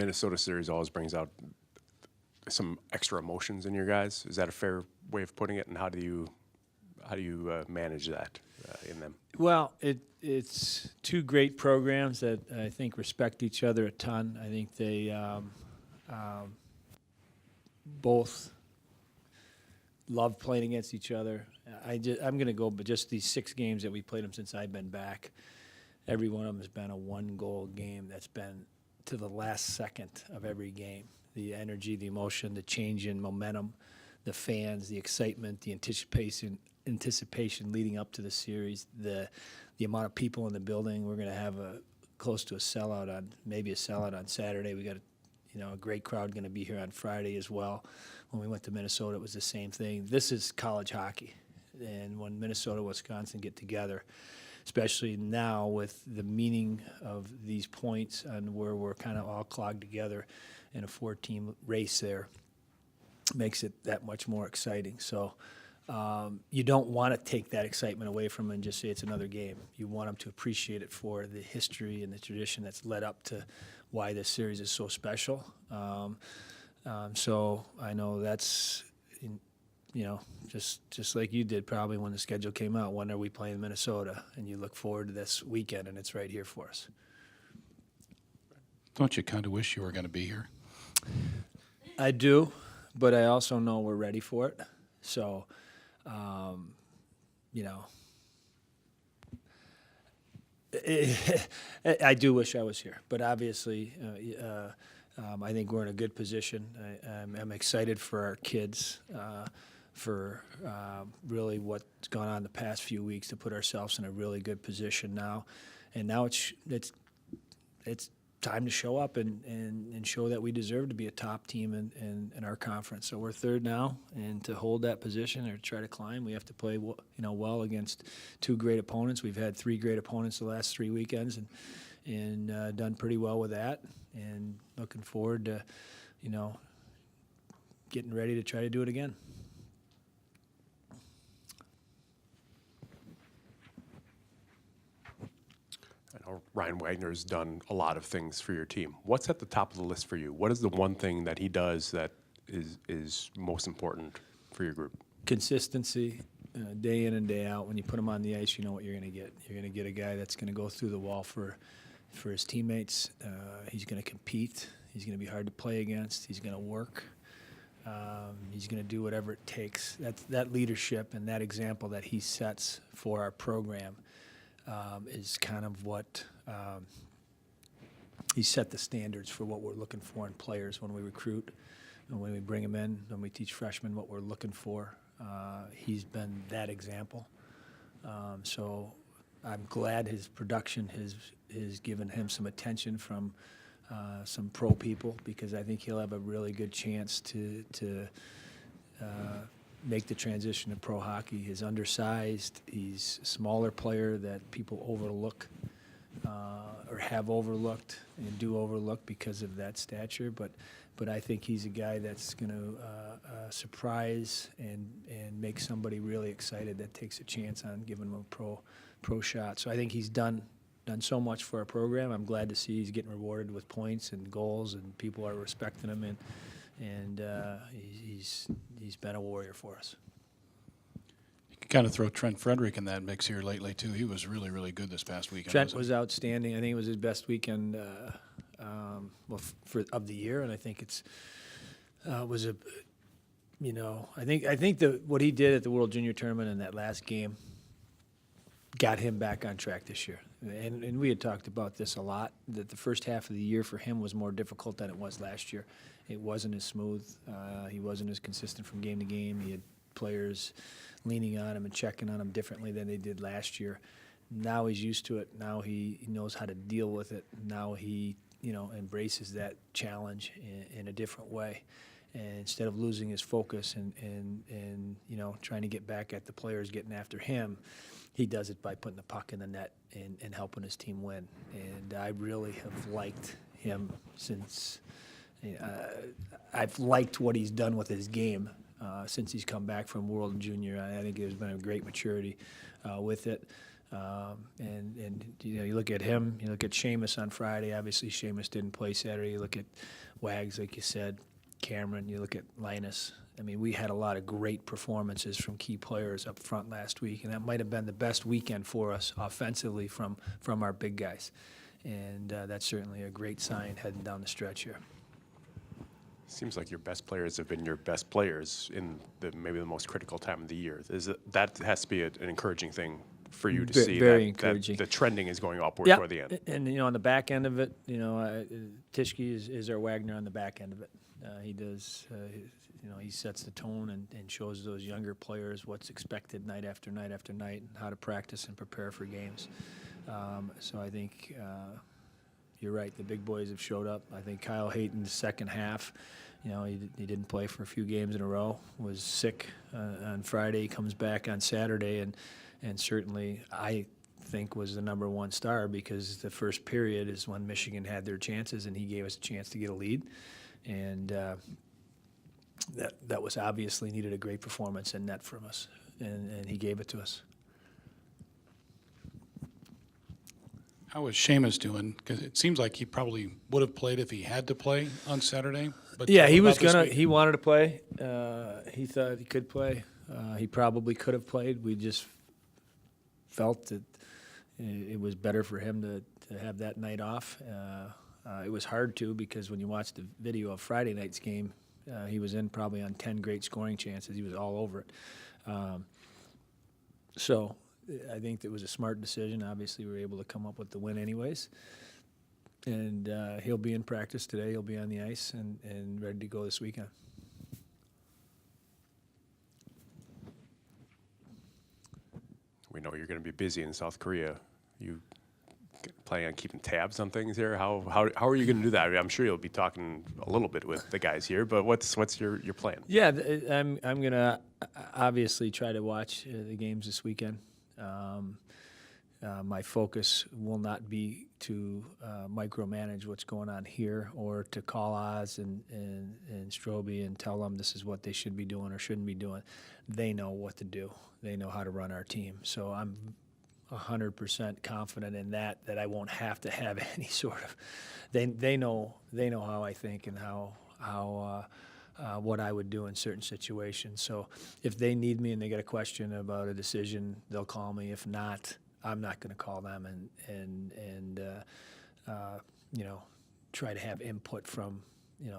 Minnesota series always brings out some extra emotions in your guys. Is that a fair way of putting it? And how do you manage that in them? Well, it's two great programs that I think respect each other a ton. I think they both love playing against each other. I'm going to go, but just these 6 games that we played them since I've been back, every one of them has been a 1-goal game that's been to the last second of every game. The energy, the emotion, the change in momentum, the fans, the excitement, the anticipation leading up to the series, the amount of people in the building. We're going to have close to a sellout on Saturday. We got a great crowd going to be here on Friday as well. When we went to Minnesota, it was the same thing. This is college hockey, and when Minnesota and Wisconsin get together, especially now with the meaning of these points and where we're kind of all clogged together in a 4-team race there, makes it that much more exciting. So you don't want to take that excitement away from them and just say it's another game. You want them to appreciate it for the history and the tradition that's led up to why this series is so special. So I know that's, just like you did probably when the schedule came out. When are we playing Minnesota? And you look forward to this weekend, and it's right here for us. Don't you kind of wish you were going to be here? I do, but I also know we're ready for it. So, I do wish I was here, but obviously, I think we're in a good position. I'm excited for our kids, for really what's gone on the past few weeks to put ourselves in a really good position now, and now it's time to show up and show that we deserve to be a top team in our conference. So we're third now, and to hold that position or try to climb, we have to play well against 2 great opponents. We've had 3 great opponents the last 3 weekends, and done pretty well with that. And looking forward to getting ready to try to do it again. Ryan Wagner's done a lot of things for your team. What's at the top of the list for you? What is the one thing that he does that is most important for your group? Consistency, day in and day out. When you put him on the ice, you know what you're going to get. You're going to get a guy that's going to go through the wall for his teammates. He's going to compete. He's going to be hard to play against. He's going to work. He's going to do whatever it takes. That leadership and that example that he sets for our program is kind of what he set the standards for what we're looking for in players when we recruit and when we bring them in, when we teach freshmen what we're looking for. He's been that example. So I'm glad his production has given him some attention from some pro people, because I think he'll have a really good chance to make the transition to pro hockey. He's undersized. He's a smaller player that people overlook or have overlooked and do overlook because of that stature. But I think he's a guy that's going to surprise and make somebody really excited that takes a chance on giving him a pro shot. So I think he's done so much for our program. I'm glad to see he's getting rewarded with points and goals, and people are respecting him, and he's been a warrior for us. You can kind of throw Trent Frederick in that mix here lately too. He was really, really good this past weekend. Trent was outstanding. I think it was his best weekend of the year, and I think was a I think what he did at the World Junior Tournament in that last game got him back on track this year. And we had talked about this a lot, that the first half of the year for him was more difficult than it was last year. It wasn't as smooth. He wasn't as consistent from game to game. He had players leaning on him and checking on him differently than they did last year. Now he's used to it. Now he knows how to deal with it. Now he embraces that challenge in a different way. And instead of losing his focus and trying to get back at the players getting after him, he does it by putting the puck in the net and helping his team win. And I really have liked him since I've liked what he's done with his game since he's come back from World Junior. I think there's been a great maturity with it. And you look at him, you look at Seamus on Friday. Obviously, Seamus didn't play Saturday. You look at Wags, like you said, Cameron. You look at Linus. I mean, we had a lot of great performances from key players up front last week, and that might have been the best weekend for us offensively from our big guys. And that's certainly a great sign heading down the stretch here. Seems like your best players have been your best players in maybe the most critical time of the year. That has to be an encouraging thing for you to see very that encouraging. the trending is going upward Yeah, toward the end. and on the back end of it, Tischke is our Wagner on the back end of it. He does, he sets the tone and shows those younger players what's expected night after night after night, and how to practice and prepare for games. So I think you're right. The big boys have showed up. I think Kyle Hayton, the second half, he didn't play for a few games in a row. Was sick on Friday. He comes back on Saturday, and certainly I think was the number one star, because the first period is when Michigan had their chances, and he gave us a chance to get a lead, and that was obviously needed a great performance in net from us, and he gave it to us. How is Seamus doing? Because it seems like he probably would have played if he had to play on Saturday. But Yeah, he what was about this gonna. week? He wanted to play. He thought he could play. He probably could have played. We just felt that it was better for him to have that night off. It was hard to, because when you watch the video of Friday night's game, he was in probably on 10 great scoring chances. He was all over it. So I think it was a smart decision. Obviously, we were able to come up with the win anyways. And he'll be in practice today. He'll be on the ice and ready to go this weekend. We know you're going to be busy in South Korea. You planning on keeping tabs on things here? How are you going to do that? I mean, I'm sure you'll be talking a little bit with the guys here, but what's your plan? Yeah, I'm going to obviously try to watch the games this weekend. My focus will not be to micromanage what's going on here, or to call Oz and Strobe and tell them this is what they should be doing or shouldn't be doing. They know what to do. They know how to run our team. So I'm 100% confident in that I won't have to have any sort of. They know how I think and how what I would do in certain situations. So if they need me and they got a question about a decision, they'll call me. If not, I'm not going to call them and try to have input from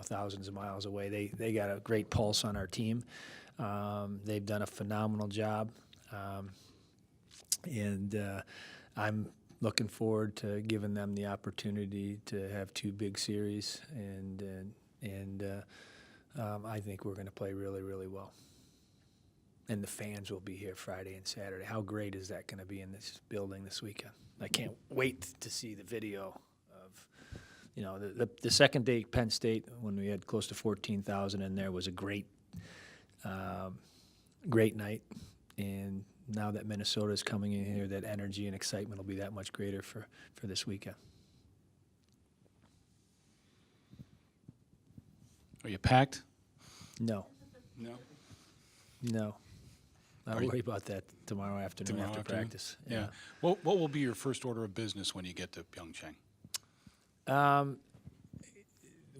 thousands of miles away. They got a great pulse on our team. They've done a phenomenal job, and I'm looking forward to giving them the opportunity to have two big series, and I think we're going to play really, really well. And the fans will be here Friday and Saturday. How great is that going to be in this building this weekend? I can't wait to see the video of, the second day Penn State, when we had close to 14,000 in there, was a great night. And now that Minnesota is coming in here, that energy and excitement will be that much greater for this weekend. Are you packed? No. No. I'll worry about that tomorrow afternoon Tomorrow after afternoon? practice. Yeah. What will be your first order of business when you get to Pyeongchang?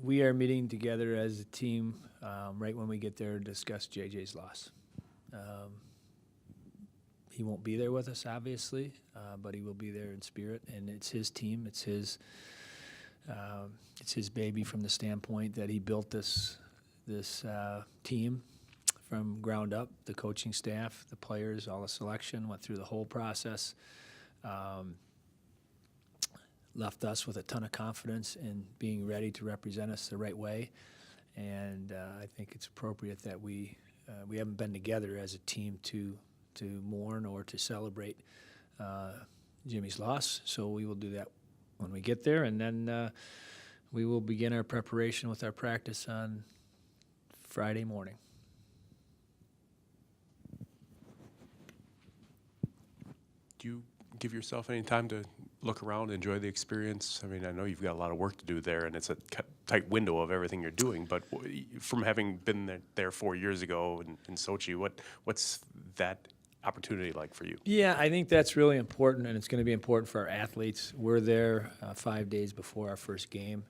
We are meeting together as a team right when we get there to discuss JJ's loss. He won't be there with us, obviously, but he will be there in spirit, and it's his team. It's his baby, from the standpoint that he built this team from ground up. The coaching staff, the players, all the selection, went through the whole process. Left us with a ton of confidence in being ready to represent us the right way, and I think it's appropriate that we haven't been together as a team to mourn or to celebrate Jimmy's loss. So we will do that when we get there, and then we will begin our preparation with our practice on Friday morning. Do you give yourself any time to look around, enjoy the experience? I mean, I know you've got a lot of work to do there, and it's a tight window of everything you're doing. But from having been there 4 years ago in Sochi, what's that opportunity like for you? Yeah, I think that's really important, and it's going to be important for our athletes. We're there 5 days before our first game.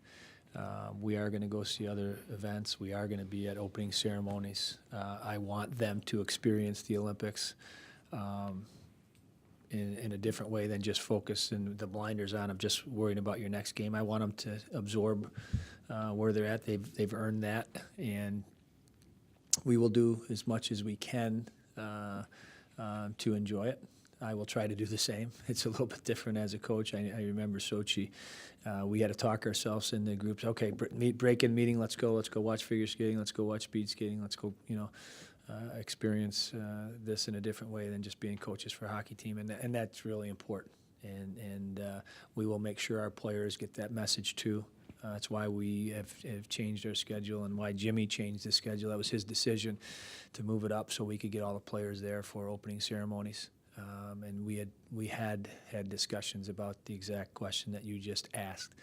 We are going to go see other events. We are going to be at opening ceremonies. I want them to experience the Olympics in a different way than just focus and the blinders on of just worrying about your next game. I want them to absorb where they're at. They've earned that, and we will do as much as we can to enjoy it. I will try to do the same. It's a little bit different as a coach. I remember Sochi. We had to talk ourselves in the groups. Okay, break-in meeting. Let's go watch figure skating. Let's go watch speed skating. Let's go, experience this in a different way than just being coaches for a hockey team, and that's really important. And we will make sure our players get that message too. That's why we have changed our schedule and why Jimmy changed the schedule. That was his decision to move it up so we could get all the players there for opening ceremonies. And we had discussions about the exact question that you just asked.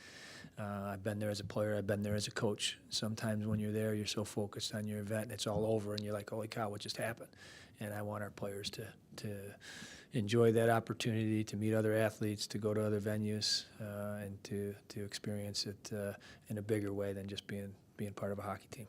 I've been there as a player. I've been there as a coach. Sometimes when you're there, you're so focused on your event, and it's all over, and you're like, holy cow, what just happened? And I want our players to enjoy that opportunity to meet other athletes, to go to other venues, and to experience it in a bigger way than just being part of a hockey team.